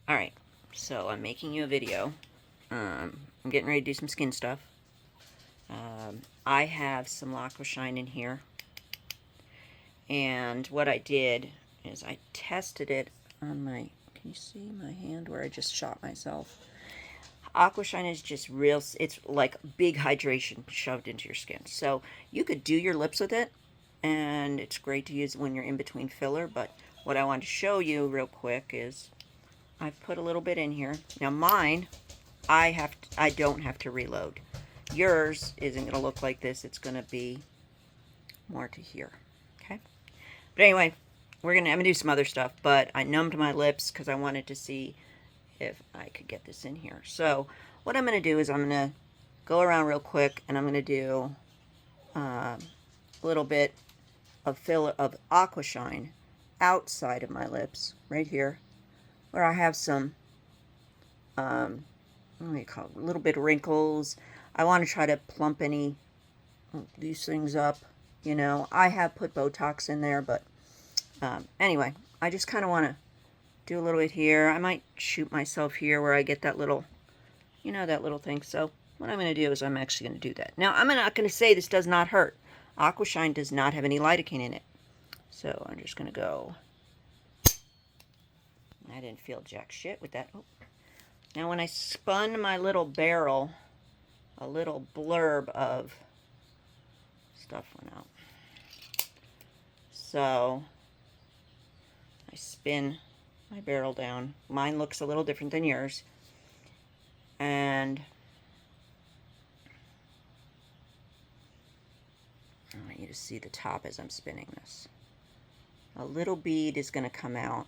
Alright, so I'm making you a video. I'm getting ready to do some skin stuff. I have some Aqua Shine in here. And what I did is I tested it on my... Can you see my hand where I just shot myself? Aqua Shine is just real... It's like big hydration shoved into your skin. So you could do your lips with it. And it's great to use when you're in between filler. But what I wanted to show you real quick is... I've put a little bit in here. Now mine, I don't have to reload. Yours isn't going to look like this. It's going to be more to here. Okay? But anyway, I'm going to do some other stuff, but I numbed my lips because I wanted to see if I could get this in here. So what I'm going to do is I'm going to go around real quick and I'm going to do a little bit of filler of Aqua Shine outside of my lips, right here, where I have some, what do you call it, a little bit of wrinkles. I want to try to plump these things up, you know. I have put Botox in there, but anyway, I just kind of want to do a little bit here. I might shoot myself here where I get that little, you know, that little thing. So what I'm going to do is I'm actually going to do that. Now, I'm not going to say this does not hurt. Aqua Shine does not have any lidocaine in it. So I'm just going to go... I didn't feel jack shit with that. Oh. Now when I spun my little barrel, a little blurb of stuff went out. So I spin my barrel down. Mine looks a little different than yours. And I want you to see the top as I'm spinning this. A little bead is going to come out.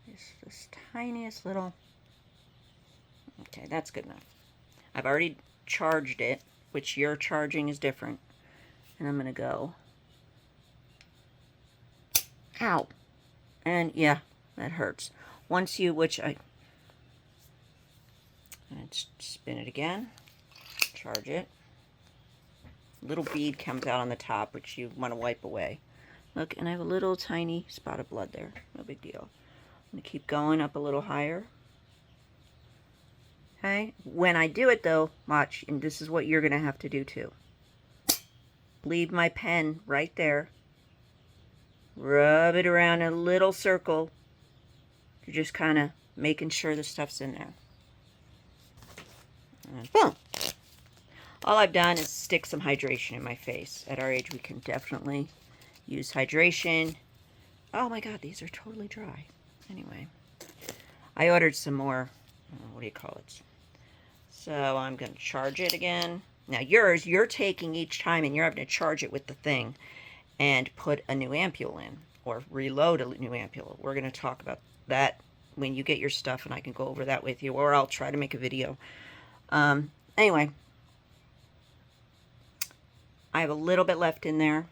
It's this tiniest little... Okay, that's good enough. I've already charged it, which your charging is different. And I'm going to go... Ow! And yeah, that hurts. Once you, which I... And spin it again. Charge it. Little bead comes out on the top, which you want to wipe away. Look, and I have a little tiny spot of blood there. No big deal. I'm going to keep going up a little higher. Okay? When I do it, though, watch, and this is what you're going to have to do, too. Leave my pen right there. Rub it around a little circle. You're just kind of making sure the stuff's in there. And boom! All I've done is stick some hydration in my face. At our age, we can definitely use hydration. Oh my God, these are totally dry. Anyway, I ordered some more, what do you call it? So I'm going to charge it again. Now yours, you're taking each time and you're having to charge it with the thing and put a new ampule in or reload a new ampule. We're going to talk about that when you get your stuff and I can go over that with you, or I'll try to make a video. Anyway, I have a little bit left in there.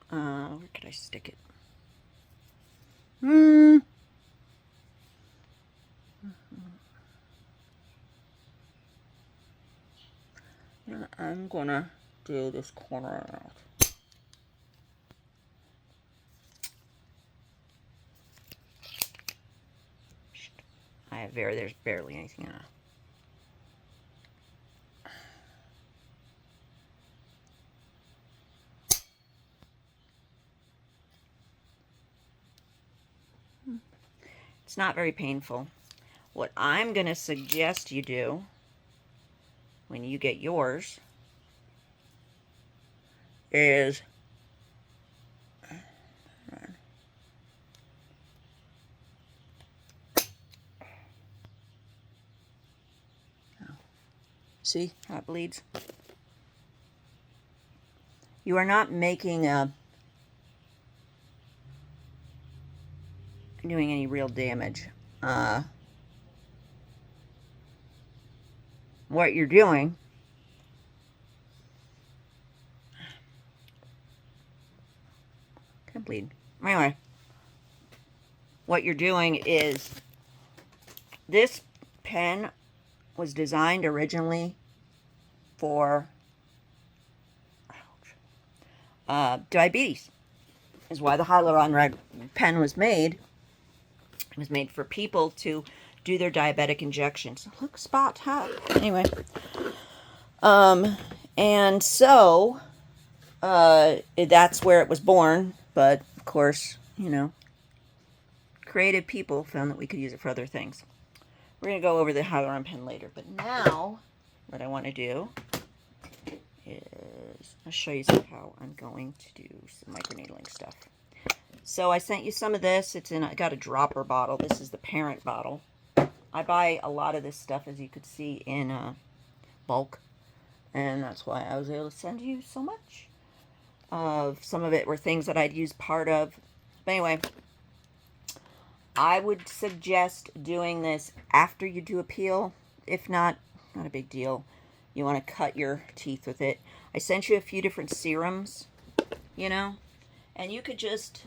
Where could I stick it? I'm gonna do this corner out. There's barely anything in it. It's not very painful. What I'm gonna suggest you do when you get yours is see how it bleeds? You are not making doing any real damage. What you're doing can bleed. Anyway, what you're doing is this pen was designed originally for diabetes. Is why the hyaluron red pen was made. It was made for people to do their diabetic injections. Look, spot, huh? Anyway. And so, that's where it was born. But, of course, you know, creative people found that we could use it for other things. We're going to go over the hyaluron pen later. But now, what I want to do is I'll show you how I'm going to do some microneedling stuff. So I sent you some of this. I got a dropper bottle. This is the parent bottle. I buy a lot of this stuff, as you could see, in bulk. And that's why I was able to send you so much. Some of it were things that I'd use part of. But anyway, I would suggest doing this after you do a peel. If not, not a big deal. You want to cut your teeth with it. I sent you a few different serums, you know. And you could just,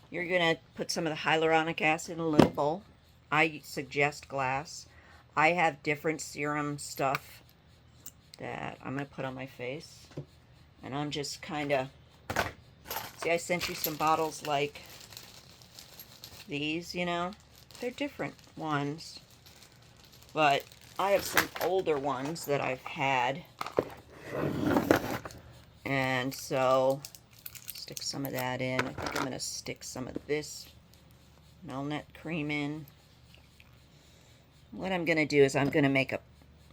you're going to put some of the hyaluronic acid in a little bowl. I suggest glass. I have different serum stuff that I'm going to put on my face. And I'm just kind of, see, I sent you some bottles like these, you know. They're different ones. But I have some older ones that I've had. And so, stick some of that in. I think I'm going to stick some of this Melnet cream in. What I'm going to do is I'm going to make a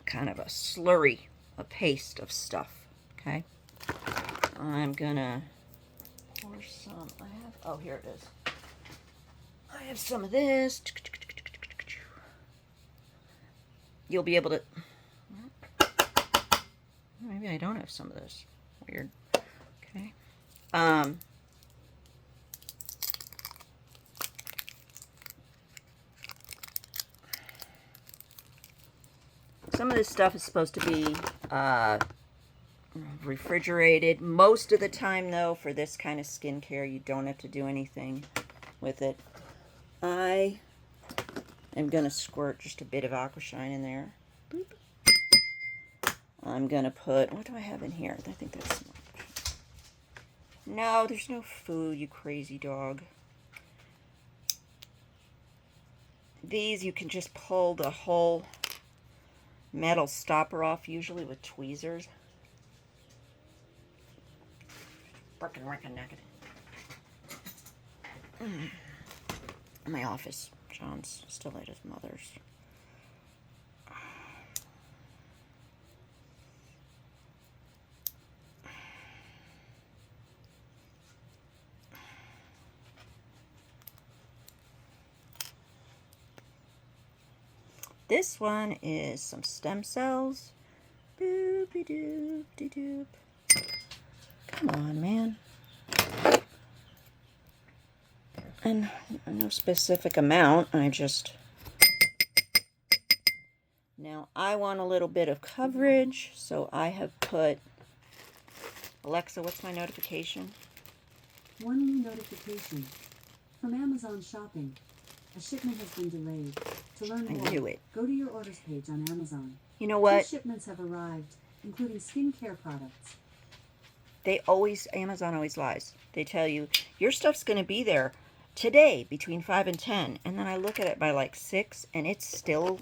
kind of a slurry, a paste of stuff. Okay? I'm going to pour some. Oh, here it is. I have some of this. You'll be able to, maybe I don't have some of this. Weird. Okay. Some of this stuff is supposed to be refrigerated. Most of the time, though, for this kind of skincare, you don't have to do anything with it. I am going to squirt just a bit of Aquashine in there. Boop. I'm going to put, what do I have in here? I think that's, no, there's no food, you crazy dog. These, you can just pull the whole metal stopper off, usually with tweezers. Frickin' reckon-necked. In my office. John's still at his mother's. This one is some stem cells. Boop-de-doop-de-doop. Come on, man. And no specific amount. Now I want a little bit of coverage, so I have put, Alexa, what's my notification? One new notification from Amazon Shopping. A shipment has been delayed. To learn more, I knew it. Go to your orders page on Amazon. You know what? 2 shipments have arrived, including skincare products. Amazon always lies. They tell you, your stuff's going to be there today between 5 and 10. And then I look at it by like 6 and it's still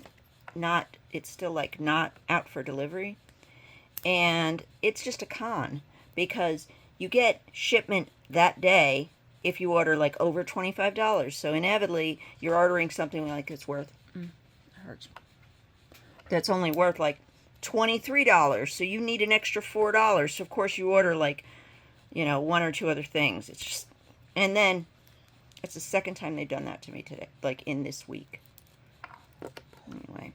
like not out for delivery. And it's just a con because you get shipment that day if you order like over $25. So inevitably you're ordering something like it's worth, it hurts. That's only worth like $23. So you need an extra $4. So of course you order like, you know, 1 or 2 other things. It's just, and then it's the second time they've done that to me today, like in this week. Anyway,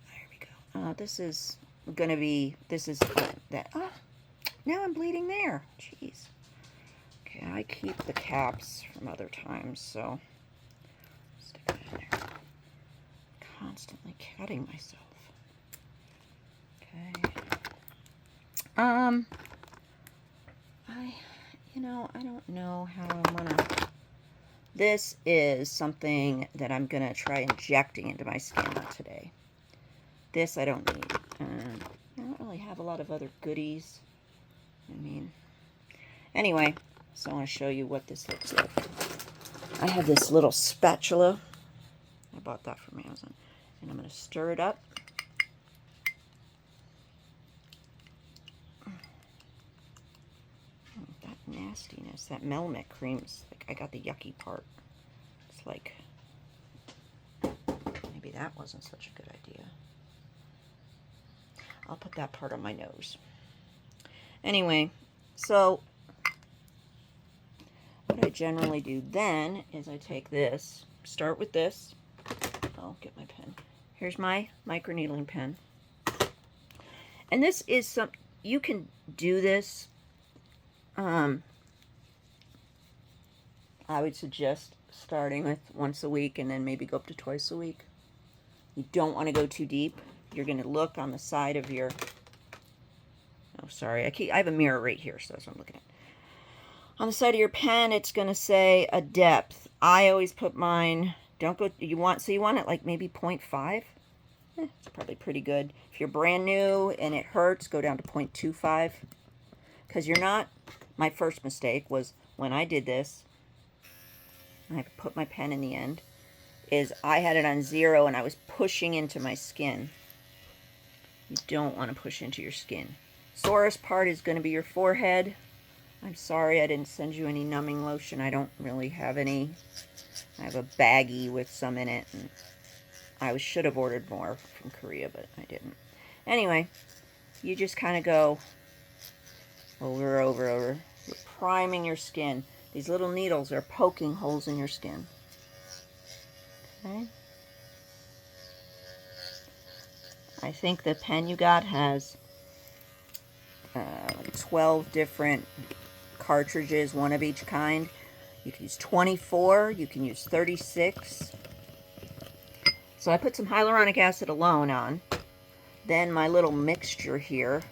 there we go. This is going to be, that, oh, now I'm bleeding there. Jeez. Okay, I keep the caps from other times, so stick it in there. Constantly cutting myself. Okay. I don't know how I'm gonna. This is something that I'm gonna try injecting into my skin today. This I don't need. I don't really have a lot of other goodies. Anyway, so I want to show you what this looks like. I have this little spatula. I bought that from Amazon. And I'm going to stir it up. That nastiness, that Melmic cream's like, I got the yucky part. It's like, maybe that wasn't such a good idea. I'll put that part on my nose. Anyway, so what I generally do then is I take this, start with this. I'll get my pen. Here's my microneedling pen. And this is some, you can do this. I would suggest starting with once a week and then maybe go up to twice a week. You don't want to go too deep. You're going to look on the side of your, oh sorry, I have a mirror right here, so that's what I'm looking at. On the side of your pen, it's going to say a depth. I always put mine, don't go, you want it like maybe 0.5. It's probably pretty good. If you're brand new and it hurts, go down to 0.25. Because you're not, my first mistake was when I did this, I put my pen in the end, is I had it on 0 and I was pushing into my skin. You don't want to push into your skin. Sorest part is going to be your forehead. I'm sorry I didn't send you any numbing lotion. I don't really have any. I have a baggie with some in it, and I should have ordered more from Korea, but I didn't. Anyway, you just kind of go over. You're priming your skin. These little needles are poking holes in your skin. Okay? I think the pen you got has 12 different cartridges, one of each kind. You can use 24, you can use 36. So I put some hyaluronic acid alone on. Then my little mixture here,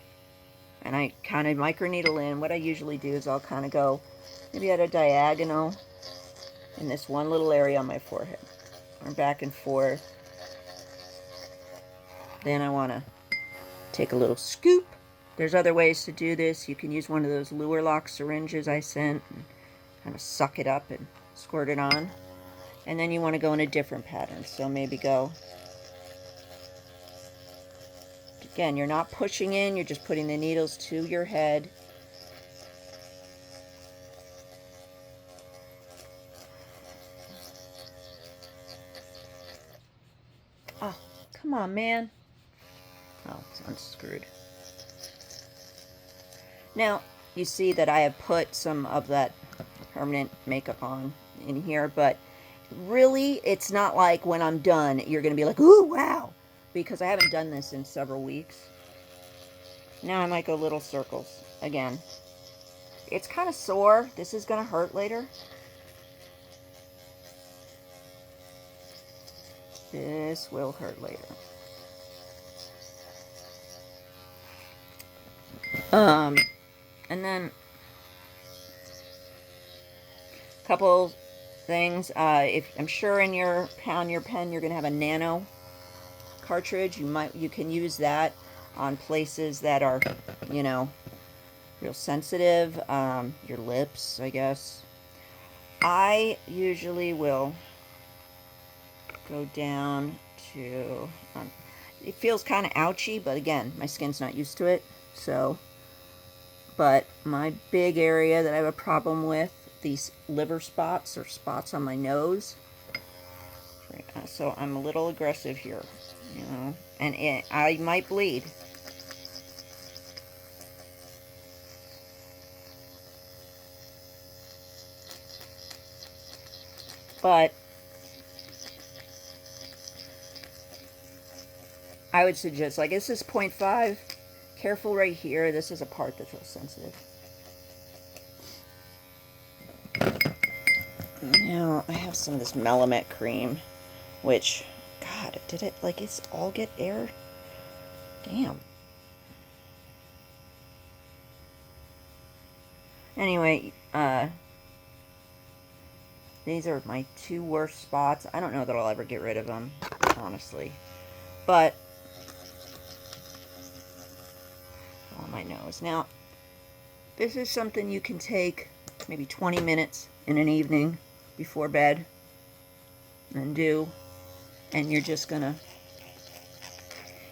and I kind of microneedle in. What I usually do is I'll kind of go maybe at a diagonal in this one little area on my forehead, or back and forth. Then I want to take a little scoop. There's other ways to do this. You can use one of those Lure Lock syringes I sent and kind of suck it up and squirt it on. And then you want to go in a different pattern. So maybe go, again, you're not pushing in, you're just putting the needles to your head. Oh, come on, man. Oh, it's unscrewed. Now, you see that I have put some of that permanent makeup on in here, but really, it's not like when I'm done, you're going to be like, ooh, wow, because I haven't done this in several weeks. Now I might go little circles again. It's kind of sore. This is going to hurt later. This will hurt later. And then a couple things. If I'm sure in your pen you're going to have a nano cartridge. You can use that on places that are, you know, real sensitive. Your lips, I guess. I usually will go down to. It feels kind of ouchy, but again, my skin's not used to it, so. But my big area that I have a problem with, these liver spots or spots on my nose. So I'm a little aggressive here, you know, and I might bleed. But I would suggest, like, this is 0.5. Careful right here. This is a part that feels sensitive. Now, I have some of this Melamet cream, which, God, did it, like, it's all get air? Damn. Anyway, these are my two worst spots. I don't know that I'll ever get rid of them, honestly. But on my nose. Now, this is something you can take maybe 20 minutes in an evening before bed and do. And you're just gonna,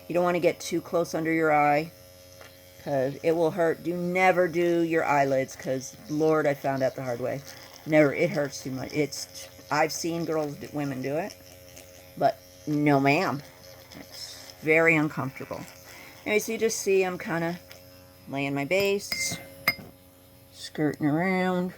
you don't want to get too close under your eye because it will hurt. Never do your eyelids because, Lord, I found out the hard way. Never, it hurts too much. I've seen women do it, but no ma'am. It's very uncomfortable. Anyway, so you just see I'm kind of laying my base, skirting around.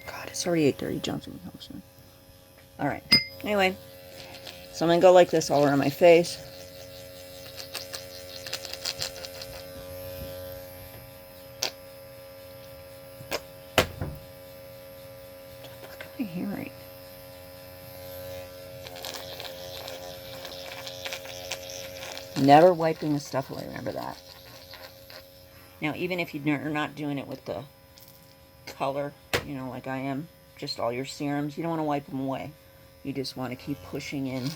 God, it's already 8:30. Johnson will be home soon. All right. Anyway, so I'm gonna go like this all around my face. What am I hearing? Never wiping the stuff away. Remember that. Now, even if you're not doing it with the color, you know, like I am, just all your serums, you don't want to wipe them away. You just want to keep pushing in.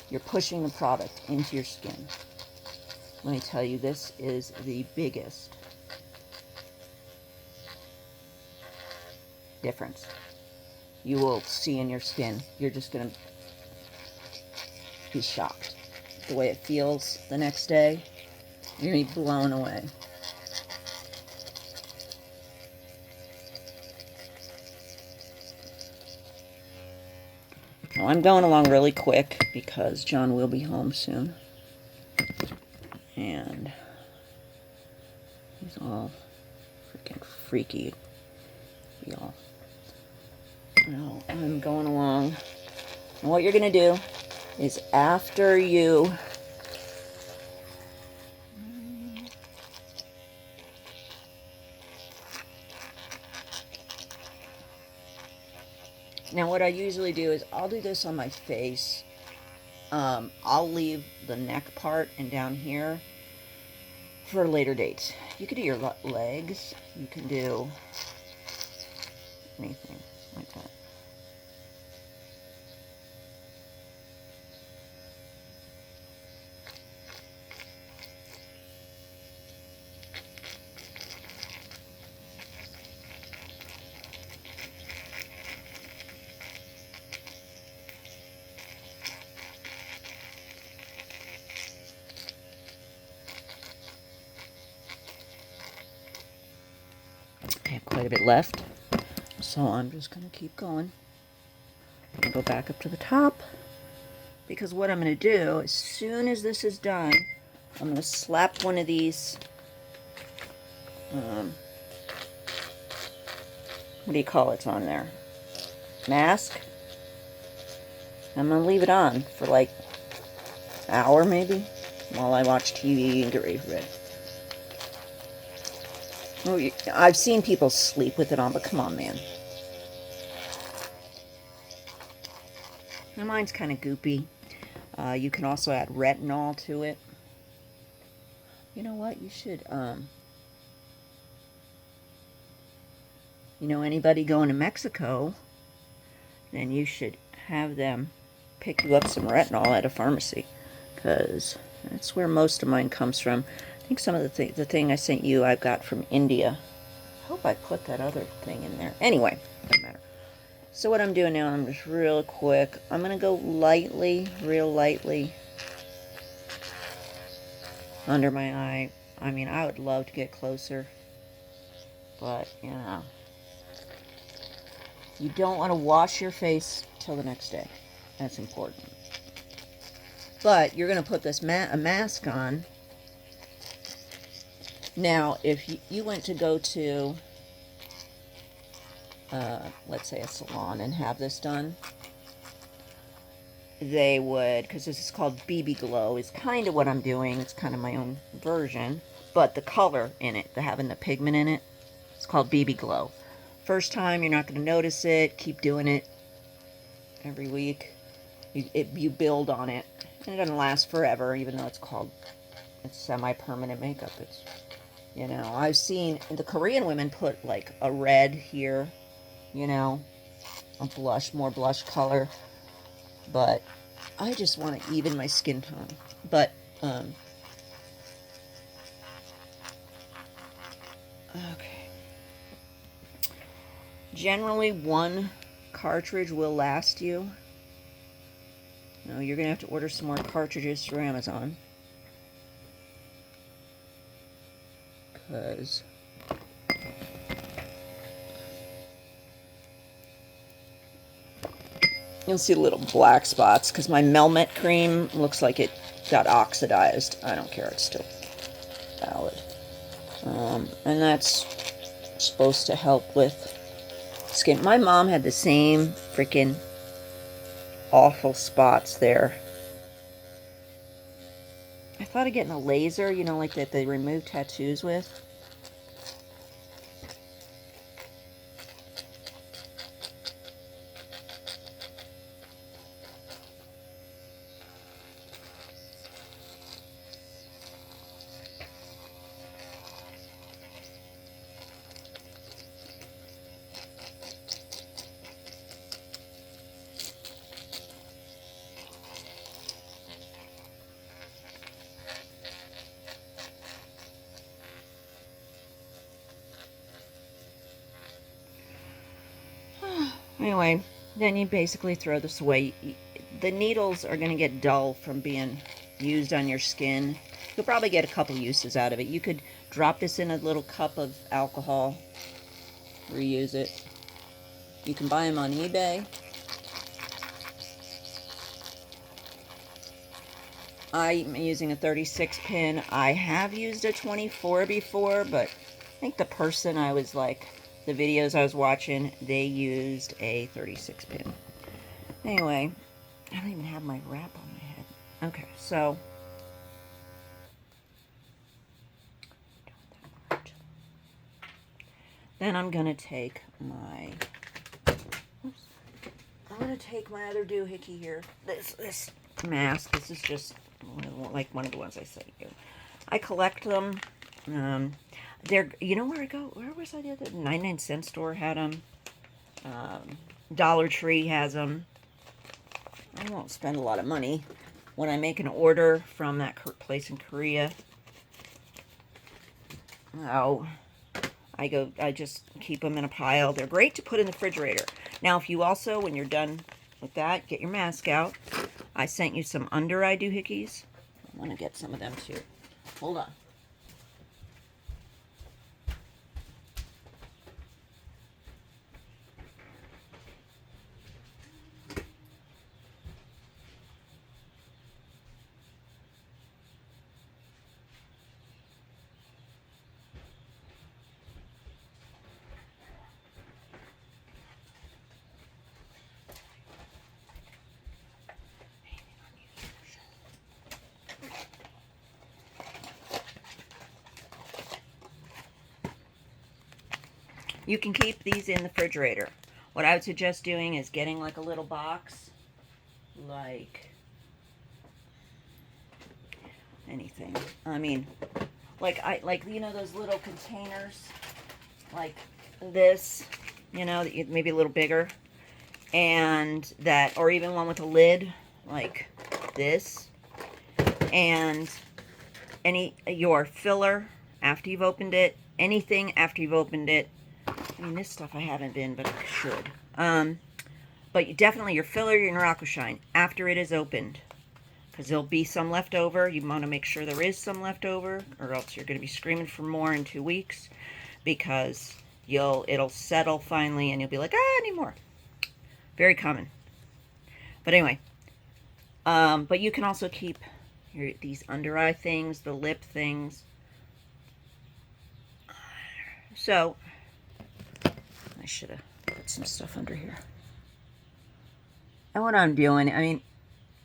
You're pushing the product into your skin. Let me tell you, this is the biggest difference you will see in your skin. You're just going to be shocked. The way it feels the next day, you're going to be blown away. Now, I'm going along really quick because John will be home soon. And he's all freaking freaky. Y'all. Now, I'm going along. And what you're going to do is after you now what I usually do is I'll do this on my face. I'll leave the neck part and down here for a later date. You could do your legs. You can do anything like that. I have quite a bit left, so I'm just going to keep going. I'm going to go back up to the top, because what I'm going to do, as soon as this is done, I'm going to slap one of these, what do you call it on there? Mask. I'm going to leave it on for like an hour maybe, while I watch TV and get ready for bed. I've seen people sleep with it on, but come on, man. Now, mine's kind of goopy. You can also add retinol to it. You know what? You should, you know, anybody going to Mexico, then you should have them pick you up some retinol at a pharmacy, because that's where most of mine comes from. I think some of the thing I sent you I've got from India. I hope I put that other thing in there. Anyway, doesn't matter. So what I'm doing now, I'm just real quick. I'm going to go lightly, real lightly, under my eye. I mean, I would love to get closer, but, you know, you don't want to wash your face till the next day. That's important. But you're going to put this a mask on. Now, if you went to go to, let's say a salon and have this done, they would, because this is called BB Glow, is kind of what I'm doing. It's kind of my own version. But the color in it, having the pigment in it, it's called BB Glow. First time, you're not going to notice it. Keep doing it every week. You build on it. And it doesn't last forever, even though it's semi-permanent makeup. You know, I've seen the Korean women put like a red here, you know, a blush, more blush color, but I just want to even my skin tone. But, okay. Generally, one cartridge will last you. No, you're going to have to order some more cartridges through Amazon. Because you'll see little black spots because my Melmet cream looks like it got oxidized. I don't care, it's still valid. And that's supposed to help with skin. My mom had the same freaking awful spots there. I thought of getting a laser, you know, like that they remove tattoos with. Anyway, then you basically throw this away. The needles are going to get dull from being used on your skin. You'll probably get a couple uses out of it. You could drop this in a little cup of alcohol, reuse it. You can buy them on eBay. I'm using a 36 pin. I have used a 24 before, but I think the person I was like, the videos I was watching, they used a 36 pin. Anyway, I don't even have my wrap on my head. Okay, so then I'm gonna take my other doohickey here. This mask. This is just like one of the ones I said you. I collect them. They're, you know where I go? Where was I the other? 99-cent store had them. Dollar Tree has them. I won't spend a lot of money when I make an order from that place in Korea. Oh, I just keep them in a pile. They're great to put in the refrigerator. Now, if you also, when you're done with that, get your mask out. I sent you some under-eye doohickeys. I want to get some of them too. Hold on. You can keep these in the refrigerator. What I would suggest doing is getting like a little box, like anything. I mean, like you know those little containers, like this, you know, maybe a little bigger, and that, or even one with a lid, like this, and your filler after you've opened it, anything after you've opened it. I mean, this stuff I haven't been, but I should. But definitely your filler, your Morocco Shine, after it is opened. Because there'll be some left over. You want to make sure there is some left over, or else you're going to be screaming for more in 2 weeks. Because it'll settle finally, and you'll be like, I need more. Very common. But anyway. But you can also keep these under eye things, the lip things. So, I should have put some stuff under here. And what I'm doing, I mean,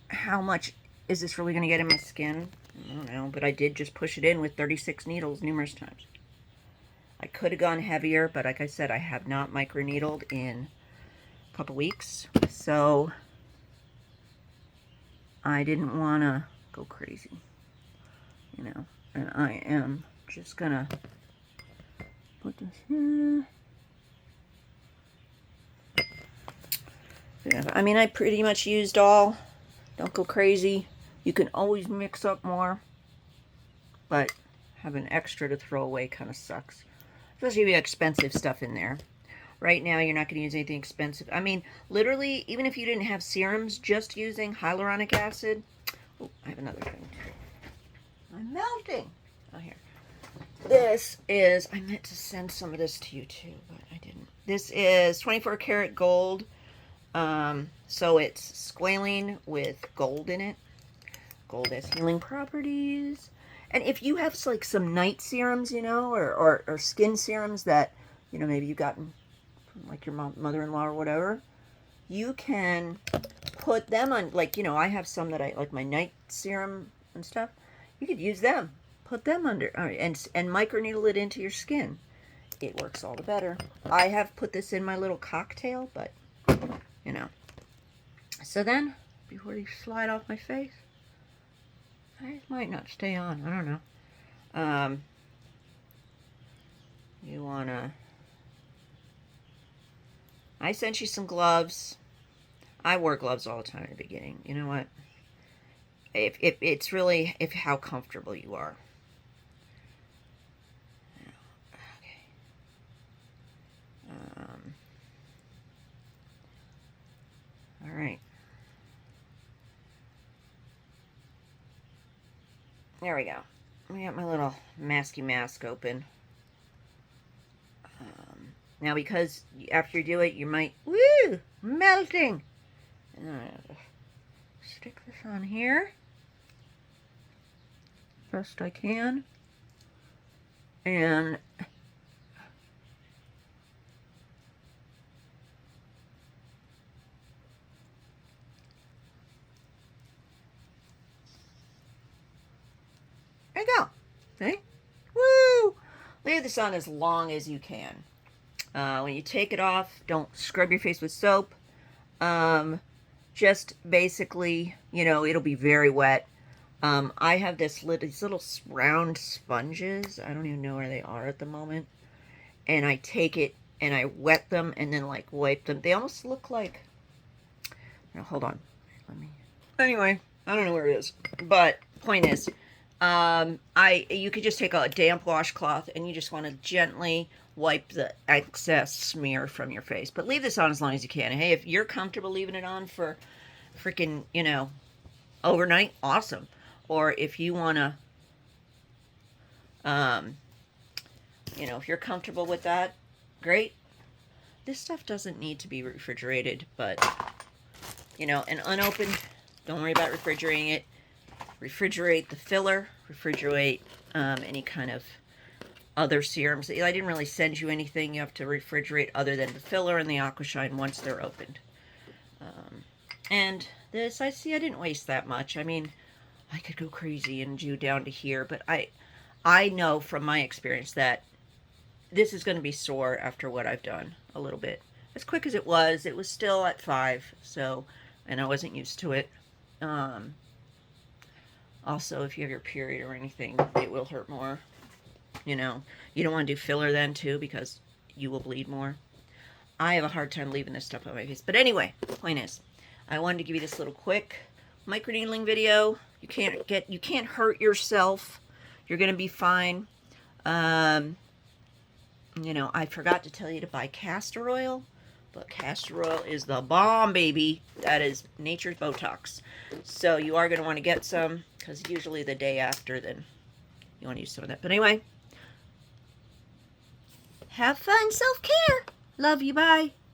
how much is this really going to get in my skin? I don't know, but I did just push it in with 36 needles numerous times. I could have gone heavier, but like I said, I have not microneedled in a couple weeks. So, I didn't want to go crazy, you know. And I am just going to Put this here. Yeah, I mean, I pretty much used all. Don't go crazy. You can always mix up more, but having extra to throw away kind of sucks. Especially if you have expensive stuff in there. Right now, you're not going to use anything expensive. I mean, literally, even if you didn't have serums, just using hyaluronic acid. Oh, I have another thing. I'm melting. Oh, here. This is, I meant to send some of this to you too, but I didn't. This is 24 karat gold. So it's squalene with gold in it. Gold has healing properties. And if you have like some night serums, you know, or skin serums that, you know, maybe you've gotten from like your mother-in-law or whatever, you can put them on, like, you know, I have some that I, like my night serum and stuff. You could use them. Put them under, and microneedle it into your skin. It works all the better. I have put this in my little cocktail, but, you know. So then, before these slide off my face, I might not stay on. I don't know. You wanna... I sent you some gloves. I wore gloves all the time in the beginning. You know what? If it's really how comfortable you are. Okay. All right. There we go. I got my little masky mask open. Now, because after you do it, you might, woo, melting. And then I have to stick this on here best I can. And there you go. See? Woo! Leave this on as long as you can. When you take it off, don't scrub your face with soap. Just basically, you know, it'll be very wet. I have these little round sponges. I don't even know where they are at the moment. And I take it and I wet them and then like wipe them. They almost look like... Now, hold on. Let me... Anyway, I don't know where it is. But point is, you could just take a damp washcloth and you just want to gently wipe the excess smear from your face. But leave this on as long as you can. Hey, if you're comfortable leaving it on for freaking, you know, overnight, awesome. Or if you want to, you know, if you're comfortable with that, great. This stuff doesn't need to be refrigerated, but, you know, and unopened, don't worry about refrigerating it. Refrigerate the filler, refrigerate any kind of other serums. I didn't really send you anything you have to refrigerate other than the filler and the Aquashine once they're opened. And this, I didn't waste that much. I mean, I could go crazy and do down to here, but I know from my experience that this is going to be sore after what I've done a little bit. As quick as it was still at 5, so, and I wasn't used to it. Also, if you have your period or anything, it will hurt more. You know, you don't want to do filler then too because you will bleed more. I have a hard time leaving this stuff on my face. But anyway, point is, I wanted to give you this little quick microneedling video. You can't hurt yourself. You're gonna be fine. You know, I forgot to tell you to buy castor oil, but castor oil is the bomb, baby. That is nature's Botox. So you are gonna want to get some because usually the day after, then you want to use some of that. But anyway, have fun, self-care. Love you, bye.